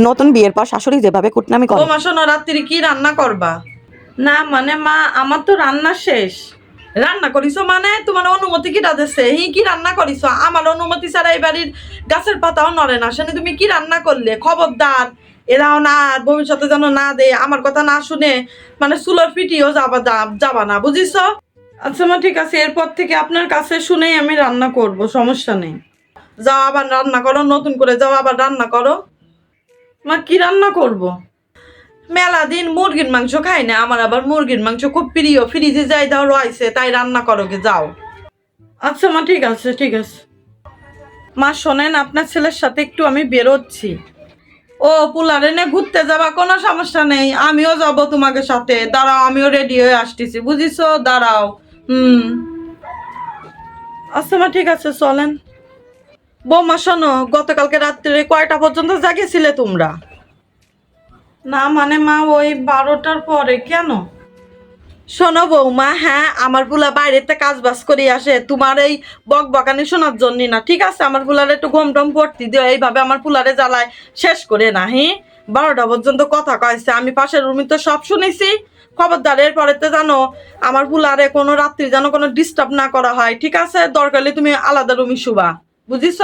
নতুন বিয়ের পর শাশুড়ি যেভাবে কুটনামি করে। ও মা শোনো, রাত্রি কি রান্না করবা? না মানে মা, আমার তো রান্না শেষ। রান্না করিস মানে তোমার অনুমতি কি দিছে? কি রান্না করিস? আমার অনুমতি ছাড়া এই বাড়ির গাছের পাতাও নড়ে না। সেখানে তুমি কি রান্না করলে? খবরদার এরাও না, ভবিষ্যতে যেন না দে, আমার কথা না শুনে মানে চুলোর পিটিও যাবা না, বুঝিস? আচ্ছা মা ঠিক আছে, এরপর থেকে আপনার কাছে শুনেই আমি রান্না করব, সমস্যা নেই। যাও আবার রান্না করো, নতুন করে যাও আবার রান্না করো। মা কি রান্না করব? মেলা দিন মুরগির মাংস খাই না, আমার আবার মুরগির মাংস খুব প্রিয়, ফ্রিজে যাই দাও রয়েছে, তাই রান্না করো গে, যাও। আচ্ছা মা ঠিক আছে ঠিক আছে। মা শোনেন, আপনার ছেলের সাথে একটু আমি বেরোচ্ছি। ও পুলারে নে ঘুরতে যাবা, কোনো সমস্যা নেই, আমিও যাব তোমাকে সাথে। দাঁড়াও, আমিও রেডি হয়ে আসতেছি, বুঝিছো? দাঁড়াও। আচ্ছা মা ঠিক আছে, চলেন। বৌমা শোনো, গতকালকে রাত্রে কয়টা পর্যন্ত জাগিয়েছিলে তোমরা? না মানে মা, ওই 12টার পরে। কেন? শোনো বৌমা, হ্যাঁ আমার পুলা বাইরেতে কাজ বাজ করে আসে, তোমার এই বক বকানি শোনার জন্য না, ঠিক আছে? আমার পুলারে একটু ঘুম টম পড়তে দিও, এইভাবে আমার পুলারে জ্বালায় শেষ করে না। 12টা পর্যন্ত কথা কয়েছে, আমি পাশের রুমে তো সব শুনেছি। খবরদার এরপরে তো জানো আমার পুলারে কোনো রাত্রি যেন কোনো ডিস্টার্ব না করা হয়, ঠিক আছে? দরকার হলে তুমি আলাদা রুমে শুবা, বুঝিস?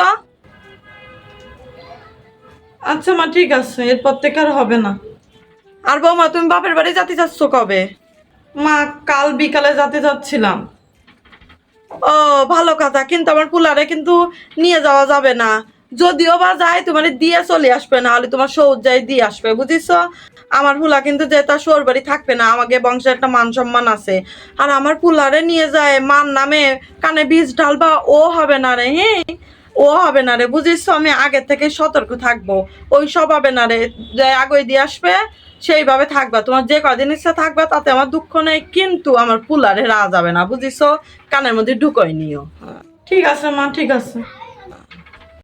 আচ্ছা মা ঠিক আছে, এরপর থেকে আর হবে না। আর বৌমা, তুমি বাপের বাড়ি যেতে চাচ্ছ কবে? মা কাল বিকালে যেতে চাচ্ছিলাম। ও ভালো কথা, কিন্তু আমার পুলারে কিন্তু নিয়ে যাওয়া যাবে না। যদিও বা যায় তোমার দিয়ে চলে আসবে, না হলে তোমার সৌজায় দিয়ে আসবে, বুঝিছো? আমার পুলা কিন্তু যে তার শোর বাড়ি থাকবে না, আমাকে বংশের একটা মান সম্মান আছে। আর আমার পুলারে নিয়ে যায় মান নামে কানে বীজ ঢালবা, ও হবে না রে। ও হবে না রে, বুঝিস? আমি আগে থেকে সতর্ক থাকবো। ওই সব হবে না রে, যে আগে দিয়ে আসবে সেইভাবে থাকবা। তোমার যে কদিন ইচ্ছা থাকবা, তাতে আমার দুঃখ নেই, কিন্তু আমার পুলারে রাওয়া যাবে না, বুঝিস? কানের মধ্যে ঢুকোই নিও। ঠিক আছে মা ঠিক আছে।